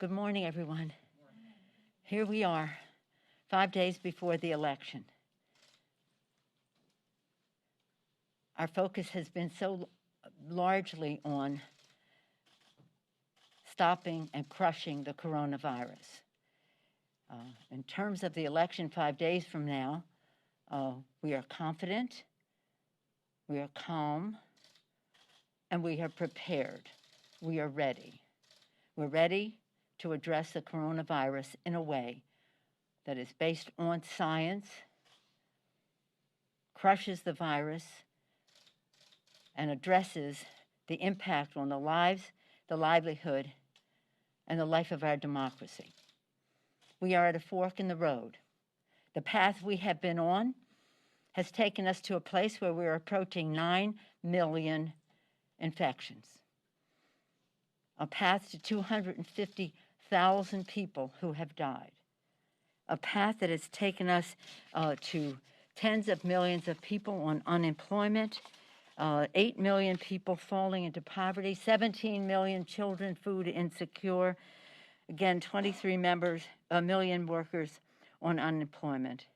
Good morning, everyone. Here we are, 5 days before the election. Our focus has been so largely on stopping and crushing the coronavirus. In terms of the election 5 days from now, we are confident, we are calm, and we are prepared. We are ready. We're ready to address the coronavirus in a way that is based on science, crushes the virus, and addresses the impact on the lives, the livelihood, and the life of our democracy. We are at a fork in the road. The path we have been on has taken us to a place where we're approaching 9 million infections, a path to 250,000 people who have died, a path that has taken us to tens of millions of people on unemployment, 8 million people falling into poverty, 17 million children food insecure, again, 23 million workers on unemployment.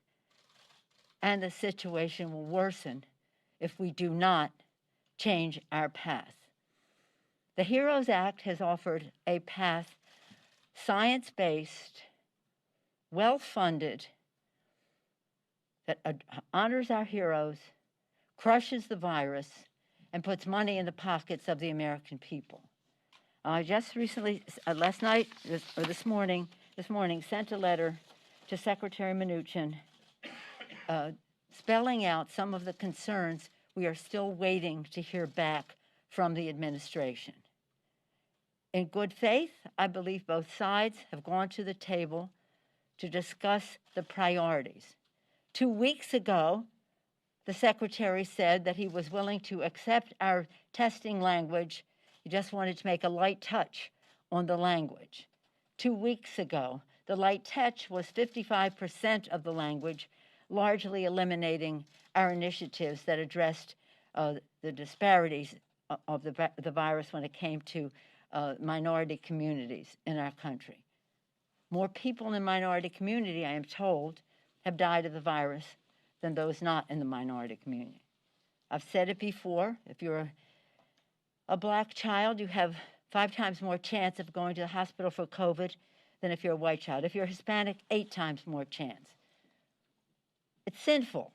And the situation will worsen if we do not change our path. The HEROES Act has offered a path, science-based, well-funded, that honors our heroes, crushes the virus, and puts money in the pockets of the American people. I just recently, last night, or this morning, sent a letter to Secretary Mnuchin spelling out some of the concerns we are still waiting to hear back from the administration. In good faith, I believe both sides have gone to the table to discuss the priorities. 2 weeks ago, the Secretary said that he was willing to accept our testing language. He just wanted to make a light touch on the language. 2 weeks ago, the light touch was 55% of the language, largely eliminating our initiatives that addressed the disparities of the virus when it came to minority communities in our country. More people in the minority community, I am told, have died of the virus than those not in the minority community. I've said it before, if you're a black child, you have 5 times more chance of going to the hospital for COVID than if you're a white child. If you're Hispanic, 8 times more chance. It's sinful.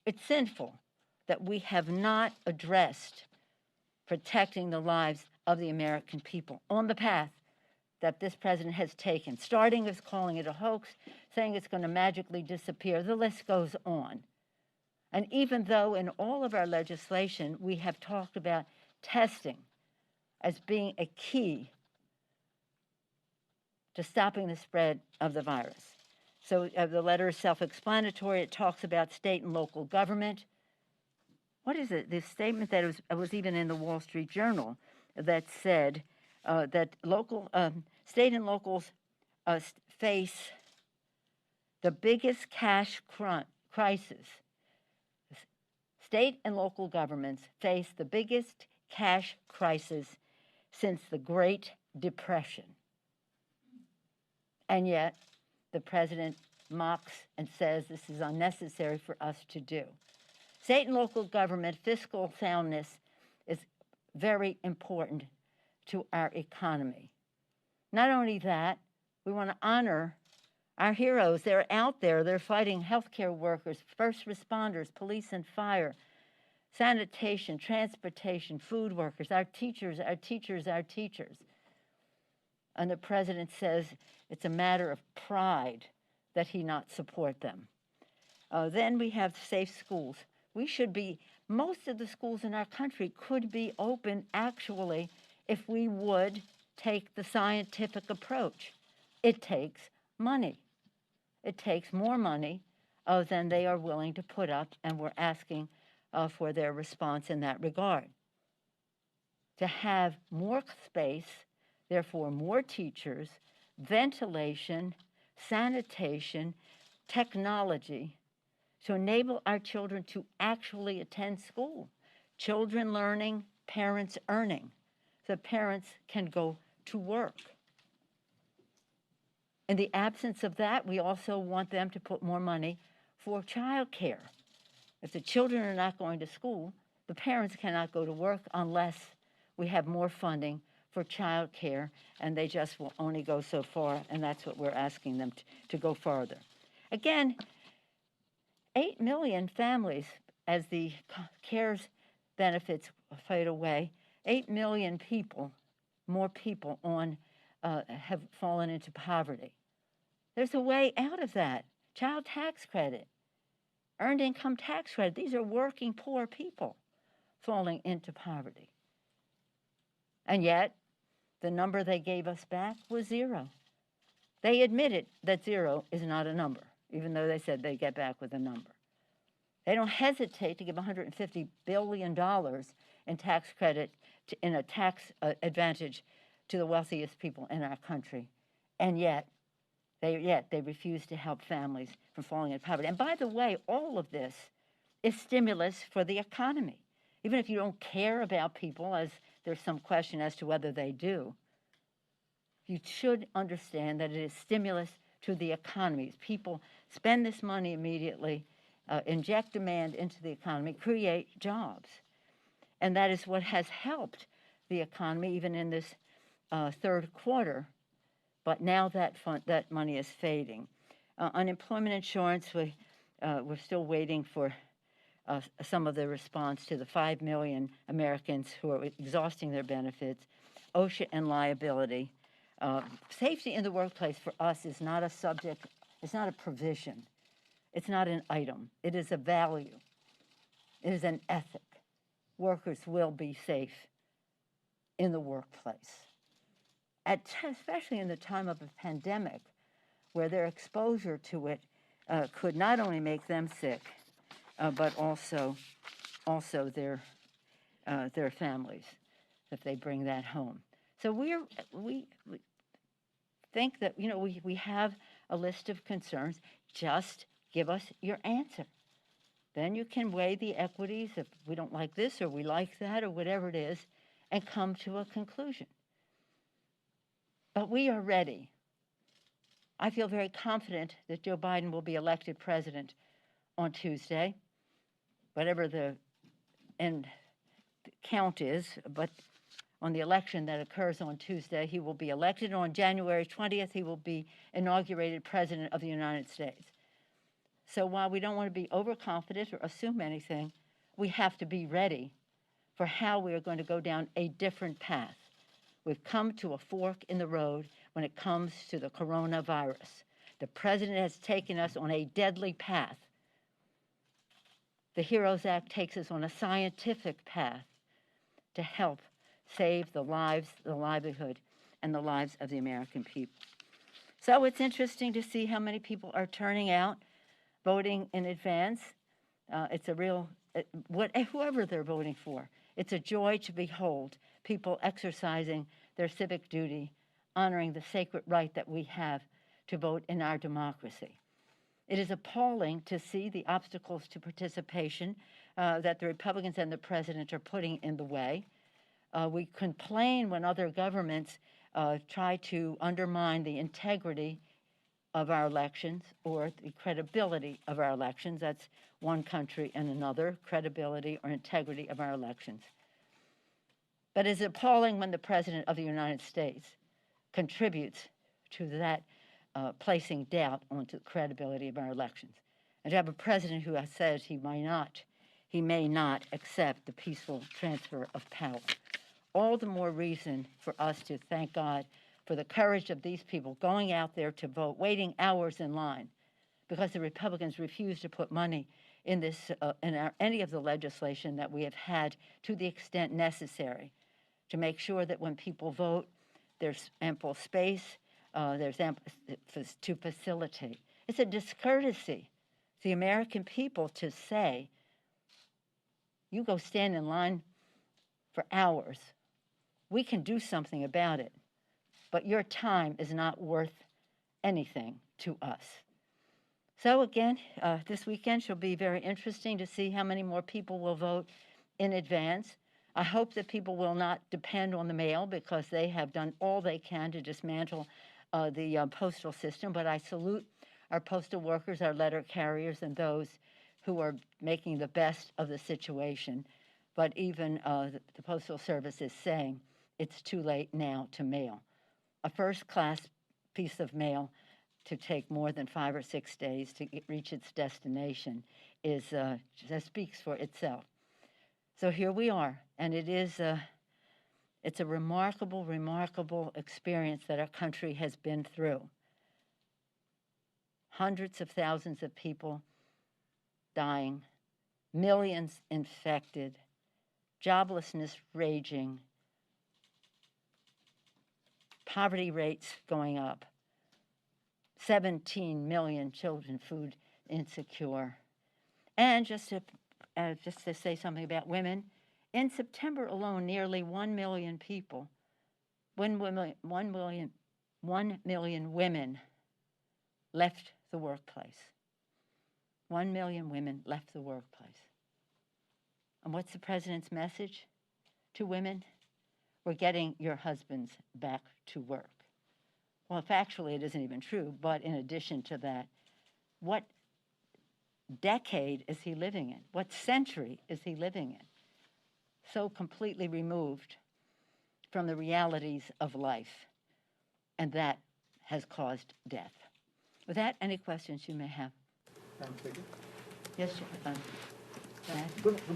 It's sinful that we have not addressed protecting the lives of the American people on the path that this president has taken, starting with calling it a hoax, saying it's going to magically disappear. The list goes on. And even though in all of our legislation we have talked about testing as being a key to stopping the spread of the virus. So the letter is self-explanatory. It talks about state and local government. What is it? This statement that was even in the Wall Street Journal that said that state and locals face the biggest cash crisis. State and local governments face the biggest cash crisis since the Great Depression. And yet, the president mocks and says this is unnecessary for us to do. State and local government fiscal soundness is very important to our economy. Not only that, we want to honor our heroes. They're out there. They're fighting healthcare workers, first responders, police and fire, sanitation, transportation, food workers, our teachers. And the president says it's a matter of pride that he not support them. Then we have safe schools. Most of the schools in our country could be open actually if we would take the scientific approach. It takes money. It takes more money than they are willing to put up, and we're asking for their response in that regard. To have more space, therefore more teachers, ventilation, sanitation, technology, to enable our children to actually attend school. Children learning, parents earning, so parents can go to work. In the absence of that, we also want them to put more money for child care. If the children are not going to school, the parents cannot go to work unless we have more funding for child care, and they just will only go so far, and that's what we're asking them to go farther. Again, 8 million families, as the CARES benefits fade away, 8 million people, more people have fallen into poverty. There's a way out of that. Child tax credit, earned income tax credit. These are working poor people falling into poverty. And yet, the number they gave us back was 0. They admitted that 0 is not a number, even though they said they'd get back with a number. They don't hesitate to give $150 billion in tax credit, in a tax advantage to the wealthiest people in our country. And yet they refuse to help families from falling into poverty. And by the way, all of this is stimulus for the economy. Even if you don't care about people, as there's some question as to whether they do, you should understand that it is stimulus to the economy. People spend this money immediately, inject demand into the economy, create jobs. And that is what has helped the economy even in this third quarter. But now that money is fading. Unemployment insurance, we're still waiting for some of the response to the 5 million Americans who are exhausting their benefits. OSHA and liability. Safety in the workplace for us is not a subject, it's not a provision, it's not an item, it is a value, it is an ethic. Workers will be safe in the workplace. Especially in the time of a pandemic, where their exposure to it could not only make them sick, but also their families, if they bring that home. So we think that, we have a list of concerns. Just give us your answer. Then you can weigh the equities if we don't like this or we like that or whatever it is, and come to a conclusion. But we are ready. I feel very confident that Joe Biden will be elected president on Tuesday, whatever the end count is, but on the election that occurs on Tuesday, he will be elected. On January 20th, he will be inaugurated president of the United States. So while we don't want to be overconfident or assume anything, we have to be ready for how we are going to go down a different path. We've come to a fork in the road when it comes to the coronavirus. The president has taken us on a deadly path. The HEROES Act takes us on a scientific path to help save the lives, the livelihood, and the lives of the American people. So it's interesting to see how many people are turning out, voting in advance. It's a real, whoever they're voting for, it's a joy to behold people exercising their civic duty, honoring the sacred right that we have to vote in our democracy. It is appalling to see the obstacles to participation that the Republicans and the president are putting in the way. We complain when other governments try to undermine the integrity of our elections or the credibility of our elections. That's one country and another, credibility or integrity of our elections. But it's appalling when the President of the United States contributes to that placing doubt onto the credibility of our elections. And to have a president who has said he may not accept the peaceful transfer of power. All the more reason for us to thank God for the courage of these people going out there to vote, waiting hours in line, because the Republicans refuse to put money in this, any of the legislation that we have had to the extent necessary to make sure that when people vote, there's ample space, there's ample to facilitate. It's a discourtesy to the American people to say, you go stand in line for hours. We can do something about it, but your time is not worth anything to us. So again, this weekend shall be very interesting to see how many more people will vote in advance. I hope that people will not depend on the mail, because they have done all they can to dismantle the postal system, but I salute our postal workers, our letter carriers, and those who are making the best of the situation. But even the Postal Service is saying it's too late now to mail. A first-class piece of mail to take more than 5 or 6 days to reach its destination is just speaks for itself. So here we are, and it's a remarkable, remarkable experience that our country has been through. Hundreds of thousands of people dying, millions infected, joblessness raging, poverty rates going up, 17 million children food insecure. And just to say something about women, in September alone, nearly 1 million people, 1 million women left the workplace. 1 million women left the workplace. And what's the president's message to women? We're getting your husbands back to work. Well, factually, it isn't even true, but in addition to that, what decade is he living in? What century is he living in? So completely removed from the realities of life, and that has caused death. With that, any questions you may have? Madam Speaker. Yes, Good morning.